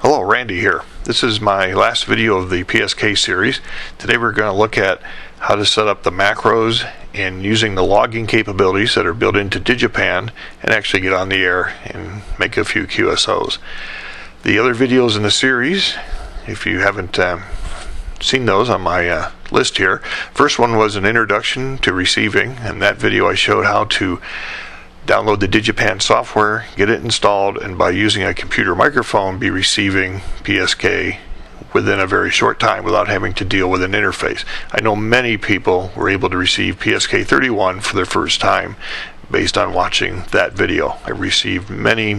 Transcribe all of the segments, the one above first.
Hello, Randy here. This is my last video of the PSK series. Today we're going to look at how to set up the macros and using the logging capabilities that are built into Digipan and actually get on the air and make a few QSOs. The other videos in the series, if you haven't seen those on my list here, first one was an introduction to receiving, and that video I showed how to download the Digipan software, get it installed, and by using a computer microphone be receiving PSK within a very short time without having to deal with an interface. I know many people were able to receive PSK-31 for their first time based on watching that video. I received many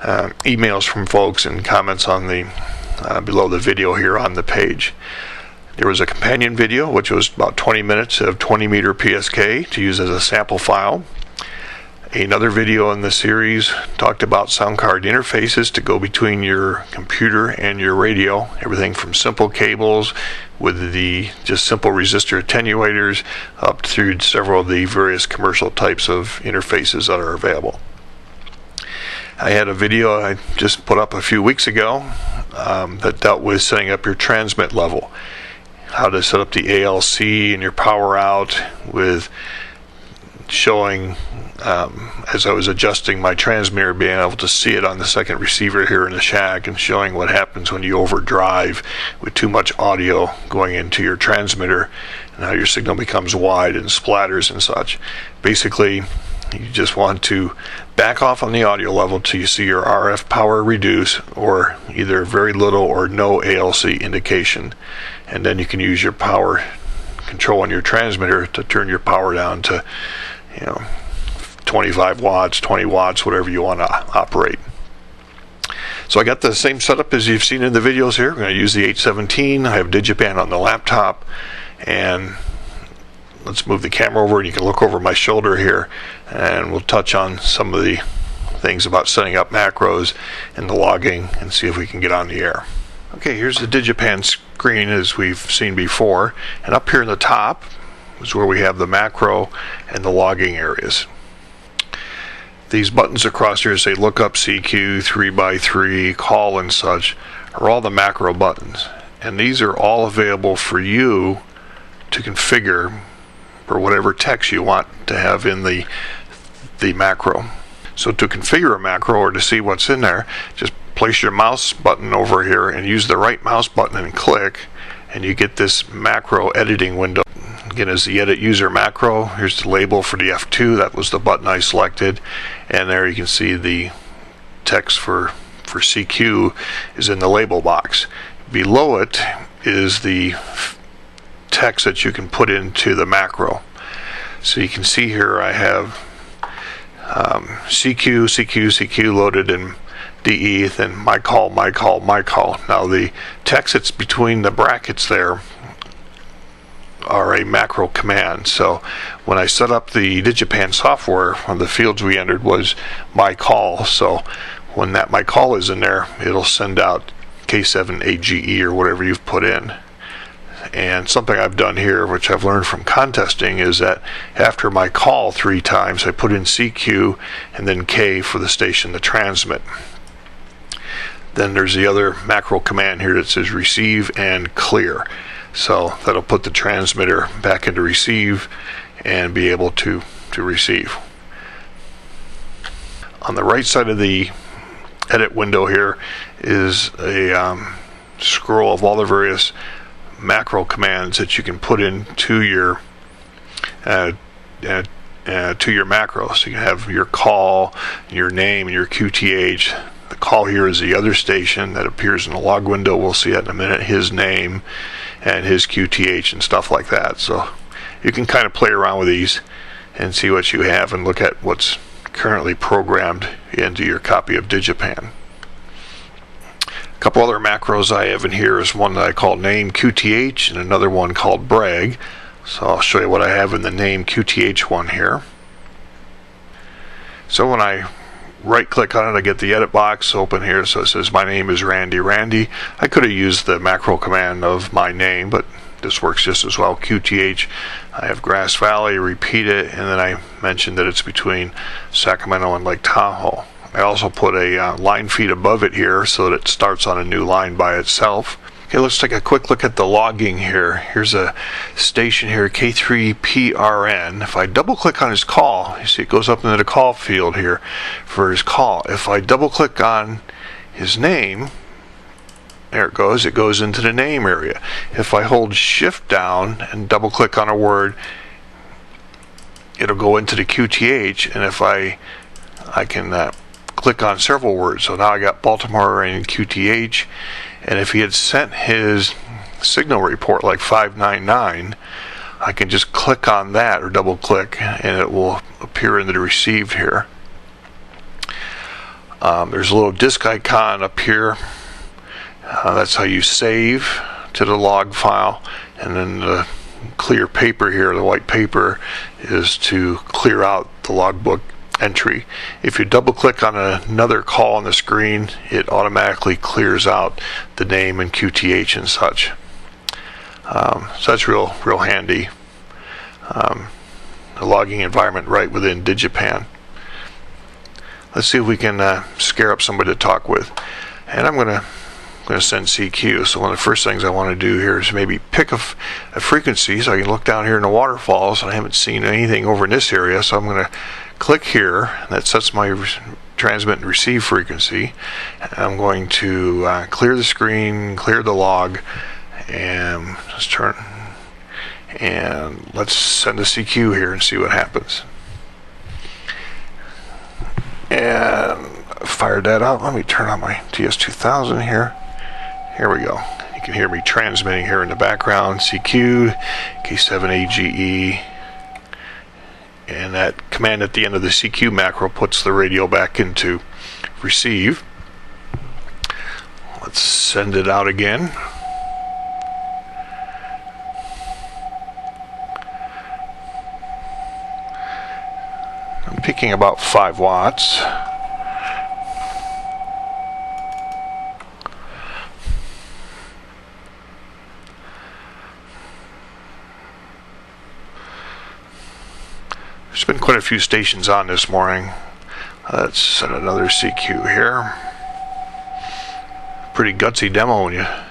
emails from folks and comments on the below the video here on the page. There was a companion video which was about 20 minutes of 20 meter PSK to use as a sample file. Another video in the series talked about sound card interfaces to go between your computer and your radio. Everything from simple cables with the just simple resistor attenuators up through several of the various commercial types of interfaces that are available. I had a video I just put up a few weeks ago that dealt with setting up your transmit level. How to set up the ALC and your power out with showing as I was adjusting my transmitter, being able to see it on the second receiver here in the shack and showing what happens when you overdrive with too much audio going into your transmitter and how your signal becomes wide and splatters and such. Basically, you just want to back off on the audio level till you see your RF power reduce or either very little or no ALC indication, and then you can use your power control on your transmitter to turn your power down to 25 watts, 20 watts, whatever you want to operate. So I got the same setup as you've seen in the videos here. I'm going to use the 817. I have Digipan on the laptop, and let's move the camera over and you can look over my shoulder here and we'll touch on some of the things about setting up macros and the logging and see if we can get on the air. Okay, here's the Digipan screen as we've seen before, and up here in the top is where we have the macro and the logging areas. These buttons across here say lookup, CQ, 3x3, call, and such are all the macro buttons, and these are all available for you to configure for whatever text you want to have in the macro. So to configure a macro or to see what's in there, just place your mouse button over here and use the right mouse button and click, and you get this macro editing window. Again, as the edit user macro, here's the label for the F2. That was the button I selected, and there you can see the text for CQ is in the label box. Below it is the text that you can put into the macro. So you can see here I have CQ loaded in DE, then my call. Now the text that's between the brackets there are a macro command. So when I set up the Digipan software, one of the fields we entered was my call. So when that my call is in there, it'll send out K7AGE or whatever you've put in. And something I've done here, which I've learned from contesting, is that after my call 3 times, I put in CQ and then K for the station to transmit. Then there's the other macro command here that says receive and clear. So that'll put the transmitter back into receive and be able to receive. On the right side of the edit window here is a scroll of all the various macro commands that you can put into your macro. So you can have your call, your name, and your QTH. The call here is the other station that appears in the log window. We'll see that in a minute. His name and his QTH and stuff like that. So you can kind of play around with these and see what you have and look at what's currently programmed into your copy of Digipan. A couple other macros I have in here is one that I call name QTH and another one called brag. So I'll show you what I have in the name QTH one here. So when I right click on it, I get the edit box open here, so it says my name is Randy. I could have used the macro command of my name, but this works just as well. QTH, I have Grass Valley, repeat it, and then I mentioned that it's between Sacramento and Lake Tahoe. I also put a line feed above it here so that it starts on a new line by itself. Okay, let's take a quick look at the logging here. Here's a station here, K3PRN. If I double click on his call, you see it goes up into the call field here for his call. If I double click on his name, there it goes into the name area. If I hold shift down and double click on a word, it'll go into the QTH, and if I can click on several words. So now I got Baltimore and QTH, and if he had sent his signal report like 599, I can just click on that or double click and it will appear into the received here. There's a little disk icon up here. That's how you save to the log file, and then the clear paper here, the white paper, is to clear out the logbook entry. If you double click on another call on the screen, it automatically clears out the name and QTH and such. So that's real handy. The logging environment right within Digipan. Let's see if we can scare up somebody to talk with. And I'm going to send CQ. So one of the first things I want to do here is maybe pick a frequency, so I can look down here in the waterfalls, and I haven't seen anything over in this area, so I'm going to click here, and that sets my transmit and receive frequency. And I'm going to clear the screen, clear the log, and just turn, and let's send a CQ here and see what happens. And fired that up. Let me turn on my TS2000 here. Here we go. You can hear me transmitting here in the background. CQ, K7AGE. And that command at the end of the CQ macro puts the radio back into receive. Let's send it out again. I'm picking about 5 watts. There's been quite a few stations on this morning. Let's send another CQ here. Pretty gutsy demo when you're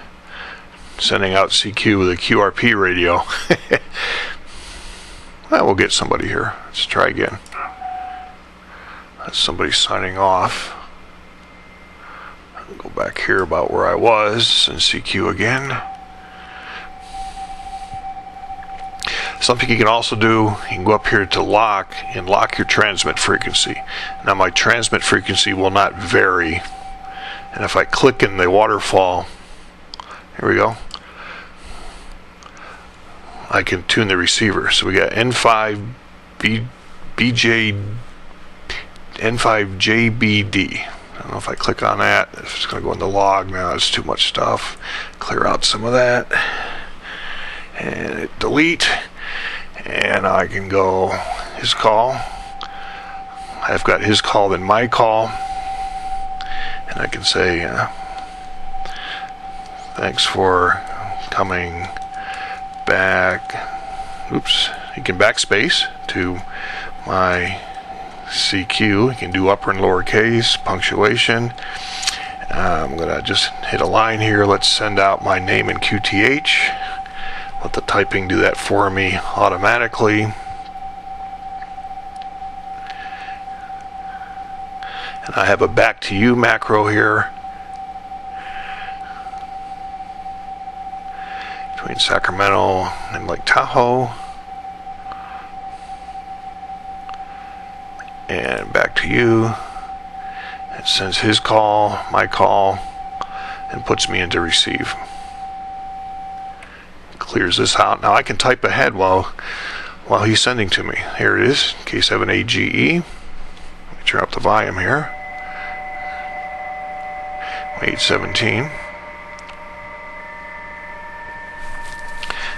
sending out CQ with a QRP radio. Well, we'll get somebody here. Let's try again. That's somebody signing off. I'll go back here about where I was and CQ again. Something you can also do, you can go up here to lock and lock your transmit frequency. Now my transmit frequency will not vary. And if I click in the waterfall, here we go, I can tune the receiver. So we got N5 N5JBD. I don't know if I click on that, if it's going to go in the log. Now it's too much stuff. Clear out some of that. And hit delete. And I can go his call. I've got his call, then my call. And I can say, thanks for coming back. Oops. You can backspace to my CQ. You can do upper and lower case, punctuation. I'm going to just hit a line here. Let's send out my name in QTH. Let the typing do that for me automatically. And I have a back to you macro here. Between Sacramento and Lake Tahoe. And back to you. It sends his call, my call, and puts me into receive. Clears this out. Now I can type ahead while he's sending to me. Here it is, K7AGE. Let me turn up the volume here. 817.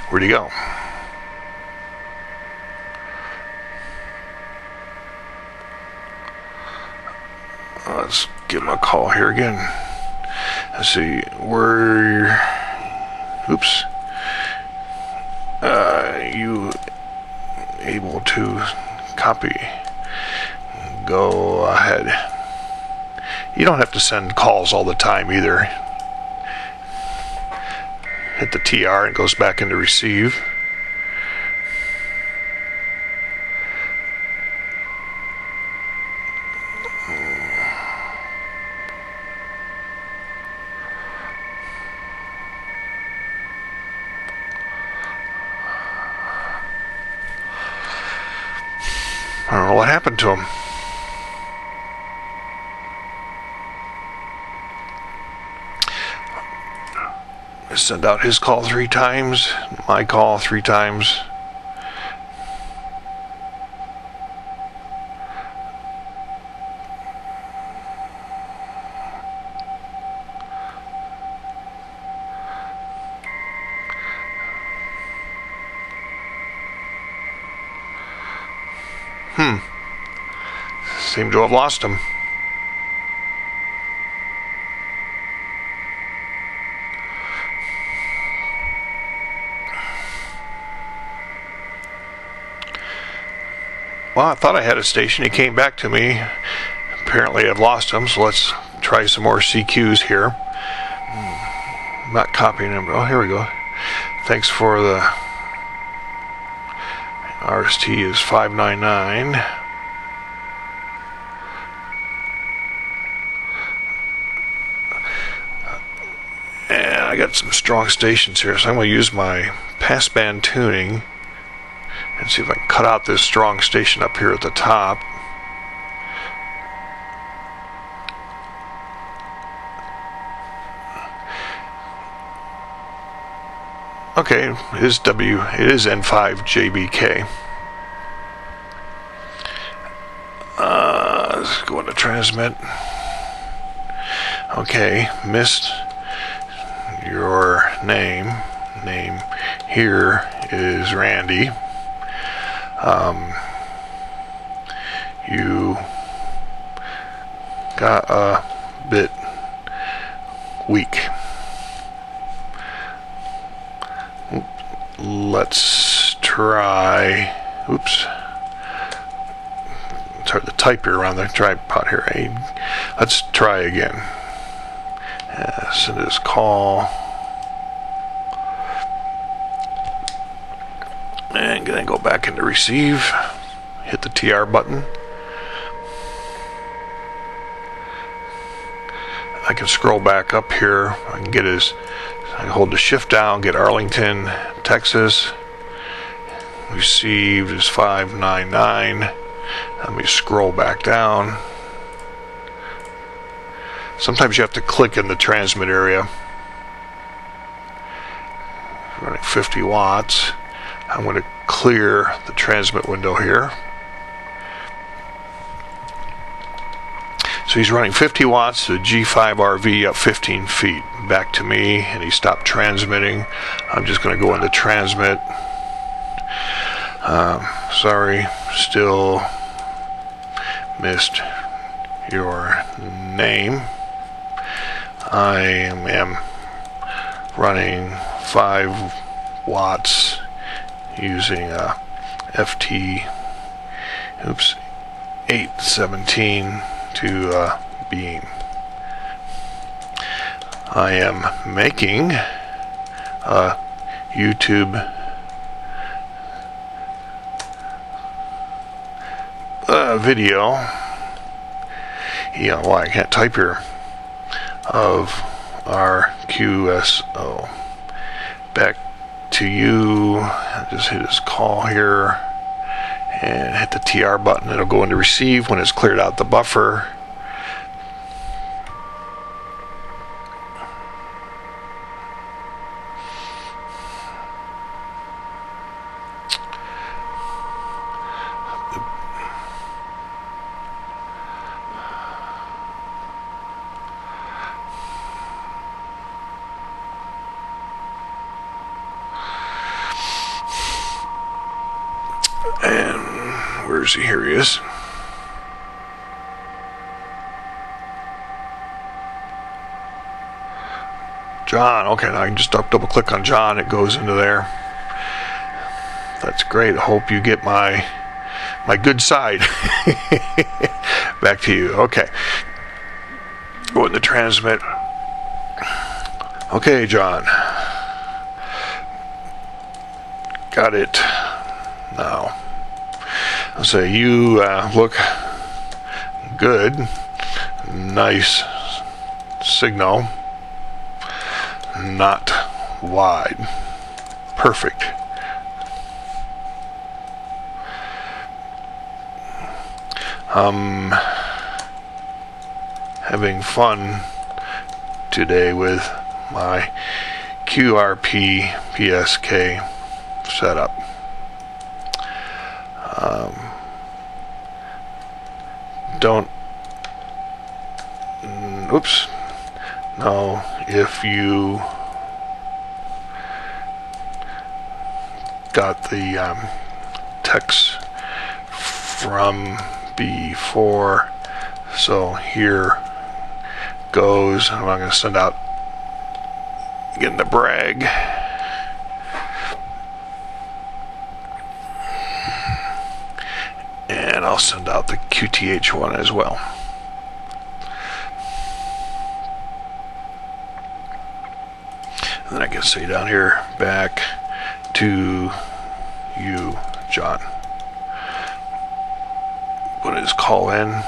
Where'd he go? Let's give him a call here again. Let's see, oops. You able to copy? Go ahead. You don't have to send calls all the time either. Hit the TR and it goes back into receive. I don't know what happened to him. Send out his call 3 times, my call 3 times. Seem to have lost him. Well, I thought I had a station. He came back to me. Apparently I've lost him, so let's try some more CQs here. I'm not copying him. Oh, here we go. Thanks for the RST is 599. And I got some strong stations here, so I'm going to use my passband tuning and see if I can cut out this strong station up here at the top. Okay, it is N5JBK. Let's go into transmit. Okay, missed your name. Name here is Randy. You got a bit weak. Let's try. Oops. It's hard to type here around the tripod here. Let's try again. Send this call. And then go back into receive. Hit the TR button. I can scroll back up here. I can get I hold the shift down, get Arlington, Texas. Received is 599. Let me scroll back down. Sometimes you have to click in the transmit area. Running 50 watts. I'm going to clear the transmit window here. So he's running 50 watts to G5RV up 15 feet. Back to me, and he stopped transmitting. I'm just going to go into transmit. Sorry, still missed your name. I am running 5 watts using a FT 817 to beam. I am making a YouTube video. Why I can't type here, of our QSO. Back to you. Just hit his call here and hit the TR button. It'll go into receive when it's cleared out the buffer. And where is he? Here he is. John. Okay, now I can just double click on John. It goes into there. That's great. I hope you get my good side. Back to you. Okay. Go in the transmit. Okay, John. Got it. Now, I'll say you look good. Nice signal. Not wide. Perfect. Having fun today with my QRP PSK setup. No, if you got the text from before, so here goes. I'm not going to send out getting the brag. And I'll send out the QTH one as well. And then I can say down here, back to you, John. Put his call in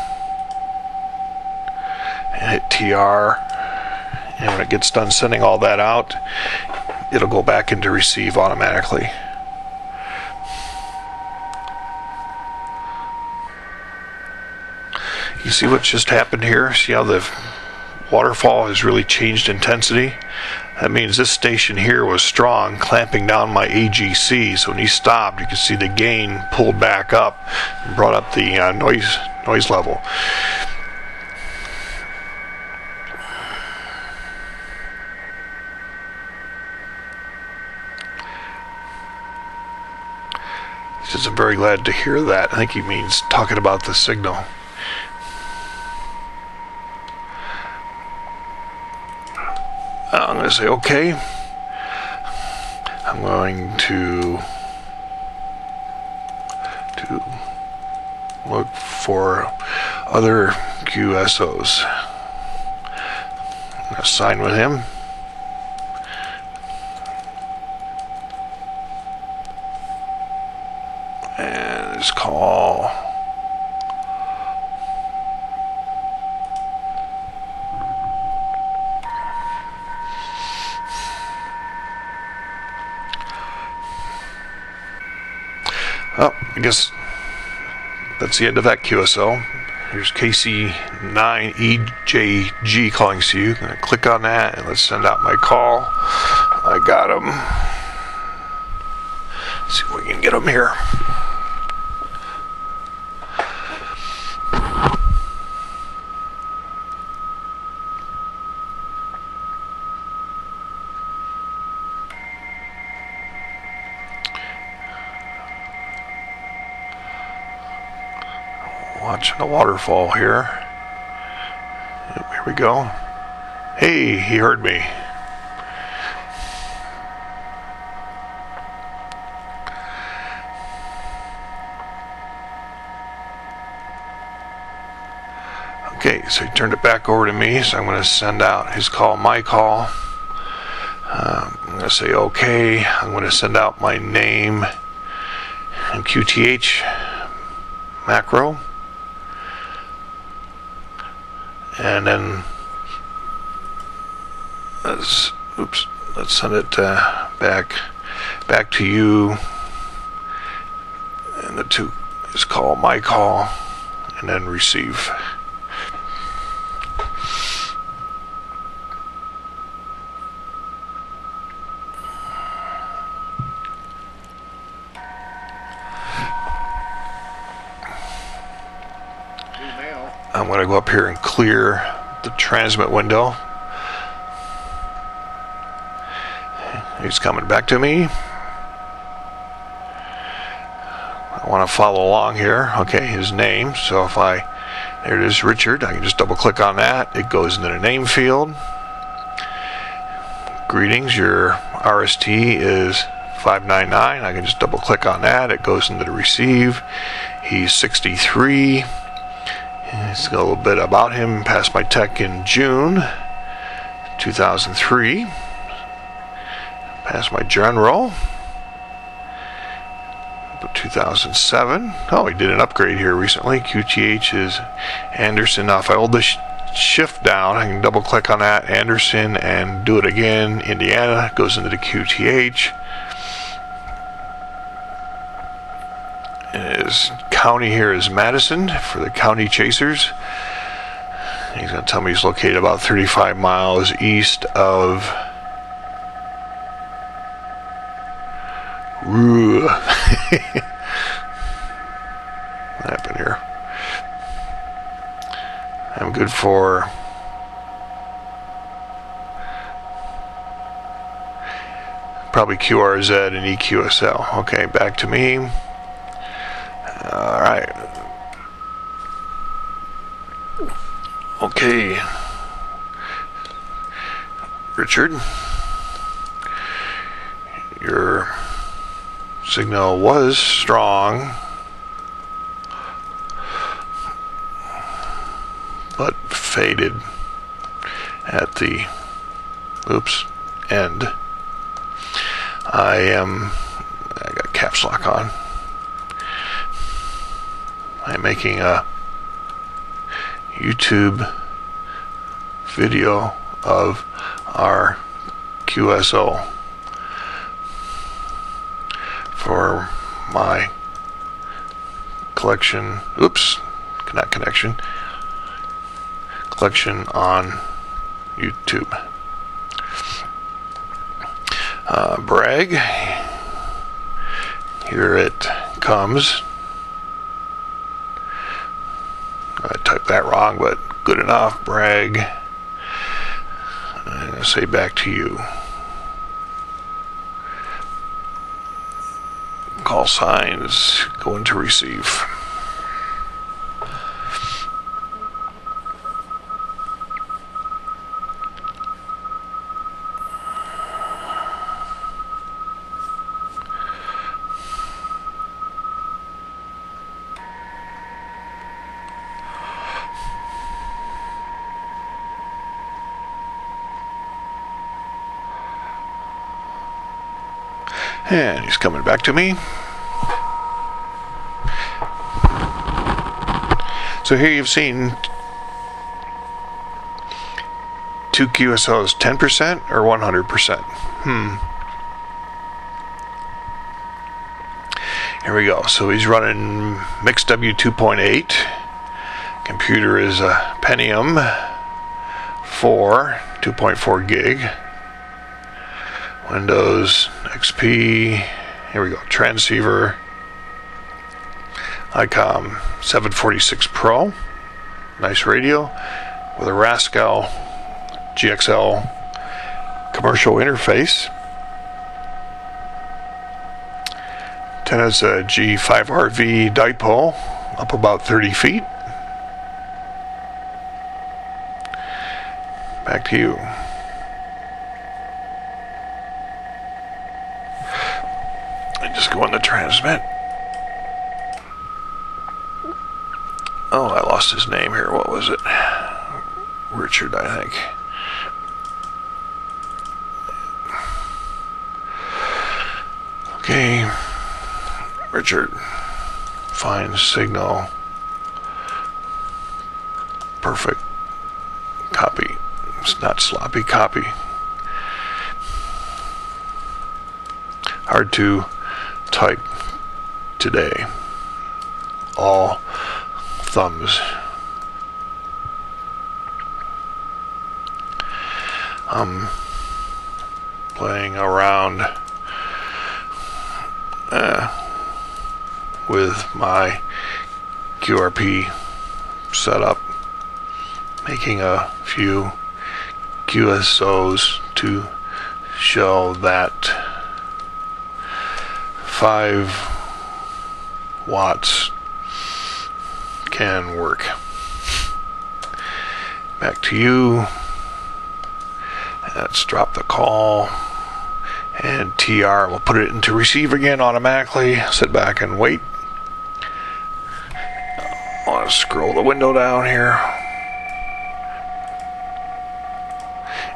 and hit TR. And when it gets done sending all that out, it'll go back into receive automatically. You see what just happened here? See how the waterfall has really changed intensity? That means this station here was strong, clamping down my AGC. So when he stopped, you can see the gain pulled back up and brought up the noise level. He says, I'm very glad to hear that. I think he means talking about the signal. I'm going to say okay. I'm going to look for other QSOs. I'm going to sign with him. And just call. Oh, I guess that's the end of that QSO. Here's KC9EJG calling to you. I'm going to click on that and let's send out my call. I got him. Let's see if we can get him here. Watching the waterfall here. Here we go. Hey, he heard me. Okay, so he turned it back over to me, so I'm going to send out his call, my call. I'm going to say okay. I'm going to send out my name and QTH macro. And then let's send it back to you, and the two is call, my call, and then receive. I'm going to go up here and clear the transmit window. He's coming back to me. I want to follow along here. Okay, his name. So if there it is, Richard. I can just double click on that. It goes into the name field. Greetings, your RST is 599. I can just double click on that. It goes into the receive. He's 63. Let's go a little bit about him. Passed my tech in June 2003. Passed my general 2007. Oh, he did an upgrade here recently. QTH is Anderson. Now if I hold the shift down, I can double click on that, Anderson, and do it again. Indiana goes into the QTH. His county here is Madison for the county chasers. He's going to tell me he's located about 35 miles east of what happened here? I'm good for probably QRZ and EQSL. Okay, back to me. All right. Okay. Richard, your signal was strong, but faded at the end. I got caps lock on. I'm making a YouTube video of our QSO for my collection, collection on YouTube. Bragg, here it comes. I typed that wrong, but good enough. Bragg. I'm going to say back to you. Call signs going to receive. And he's coming back to me. So here you've seen two QSOs, 10% or 100%. Here we go. So he's running Mixed W 2.8. Computer is a Pentium 4, 2.4 gig. Windows XP, here we go, transceiver, ICOM 746 Pro, nice radio, with a Rascal GXL commercial interface. Antenna's a G5RV dipole, up about 30 feet. Back to you. Just go on the transmit. Oh, I lost his name here. What was it? Richard, I think. Okay. Richard. Fine signal. Perfect. Copy. It's not sloppy. Copy. Hard to type today. All thumbs. I'm playing around with my QRP setup, making a few QSOs to show that 5 watts can work. Back to you. Let's drop the call and TR. We'll put it into receive again automatically. Sit back and wait. I want Scroll the window down here.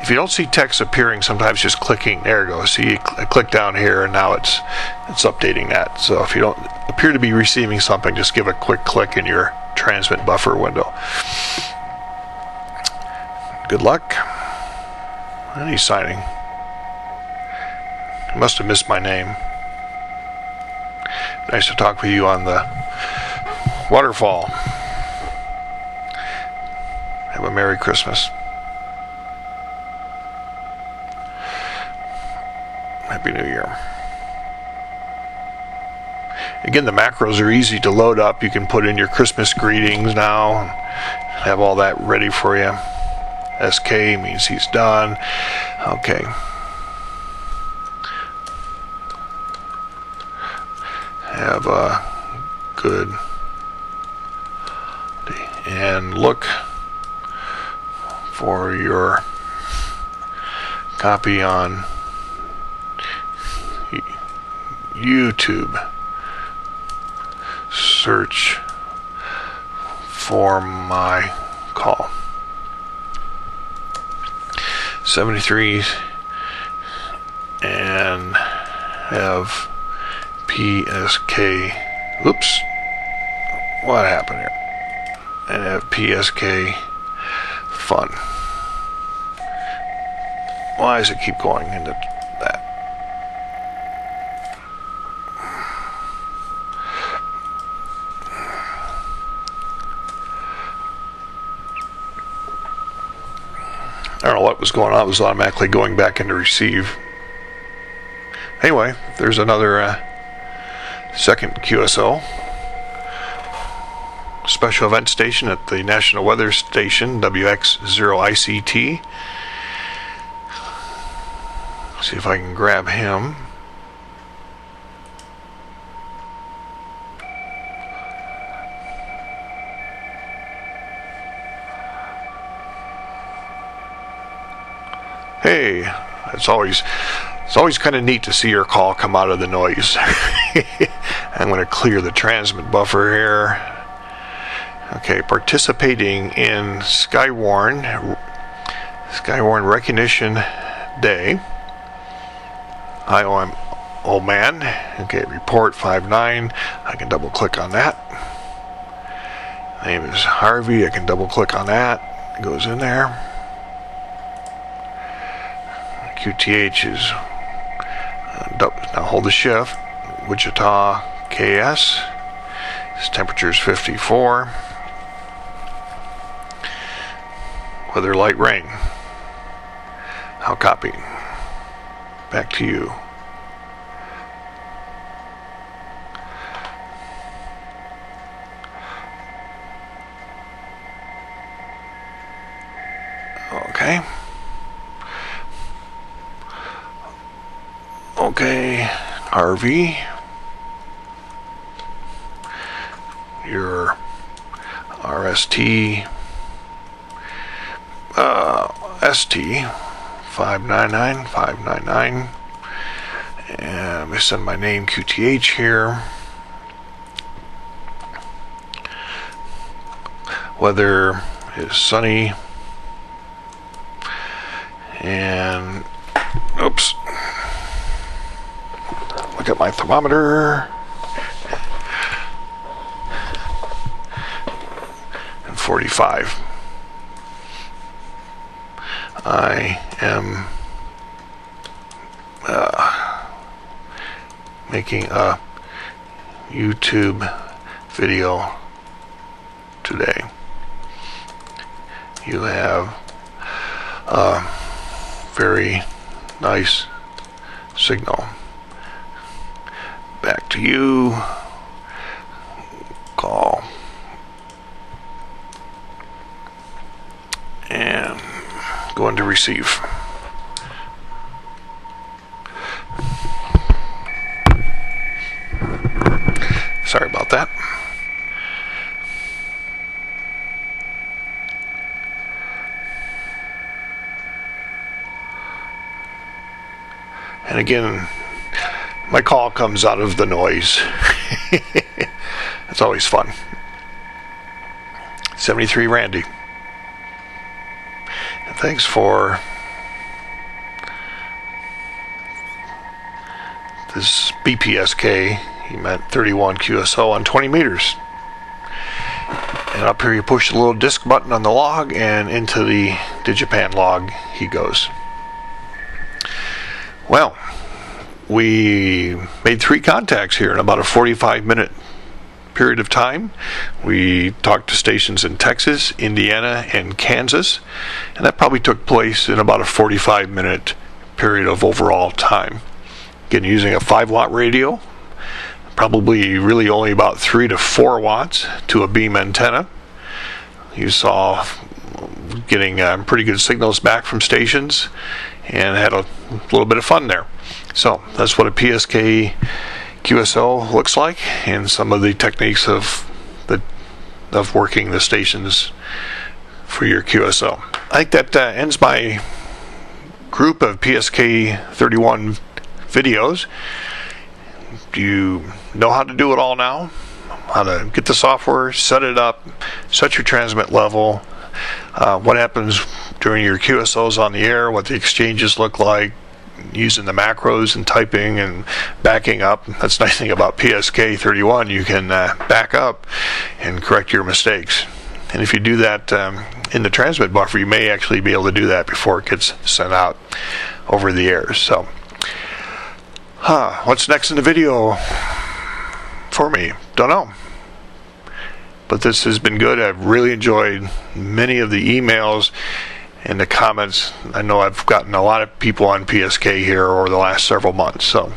If you don't see text appearing, sometimes just clicking, there it goes. See, I click down here and now it's updating that. So if you don't appear to be receiving something, just give a quick click in your transmit buffer window. Good luck. And he's signing. He must have missed my name. Nice to talk with you on the waterfall. Have a Merry Christmas. Happy New Year. Again, the macros are easy to load up. You can put in your Christmas greetings now and have all that ready for you. SK means he's done. Okay. Have a good day. And look for your copy on YouTube. Search for my call. 73 and have PSK. Oops. What happened here? And have PSK fun. Why does it keep going into that? I don't know what was going on. It was automatically going back into receive. Anyway, there's another second QSO. Special event station at the National Weather Station, WX0ICT. See if I can grab him. Hey, it's always kind of neat to see your call come out of the noise. I'm going to clear the transmit buffer here. Okay, participating in Skywarn Recognition Day. Hi, I'm old man. Okay, report 59. I can double click on that. Name is Harvey. I can double click on that. It goes in there. QTH is now hold the shift. Wichita KS. His temperature is 54. Weather light rain. I'll copy. Back to you. Okay. Okay, RV. Your RST ST 599. And let me send my name QTH here. Weather is sunny. And oops. Look at my thermometer. And 45. I am making a YouTube video today. You have a very nice signal. Back to you. Call. And going to receive. Sorry about that. And again, my call comes out of the noise. It's always fun. PSK-73 Randy. And thanks for this BPSK. He meant 31 QSO on 20 meters. And up here you push the little disc button on the log, and into the Digipan log he goes. Well, we made 3 contacts here in about a 45-minute period of time. We talked to stations in Texas, Indiana, and Kansas, and that probably took place in about a 45-minute period of overall time. Again, using a 5-watt radio, probably really only about 3 to 4 watts to a beam antenna. You saw getting pretty good signals back from stations and had a little bit of fun there. So that's what a PSK QSO looks like, and some of the techniques of working the stations for your QSO. I think that ends my group of PSK 31 videos. Do you know how to do it all now? How to get the software, set it up, set your transmit level, what happens during your QSOs on the air, what the exchanges look like, using the macros and typing and backing up. That's the nice thing about PSK-31. You can back up and correct your mistakes. And if you do that in the transmit buffer, you may actually be able to do that before it gets sent out over the air. So, what's next in the video for me? Don't know. But this has been good. I've really enjoyed many of the emails and the comments. I know I've gotten a lot of people on PSK here over the last several months. So,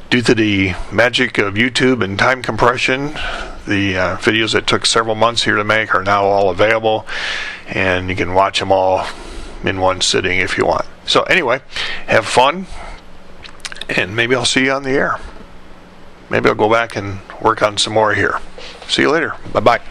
due to the magic of YouTube and time compression, the videos that took several months here to make are now all available, and you can watch them all in one sitting if you want. So anyway, have fun, and maybe I'll see you on the air. Maybe I'll go back and work on some more here. See you later. Bye-bye.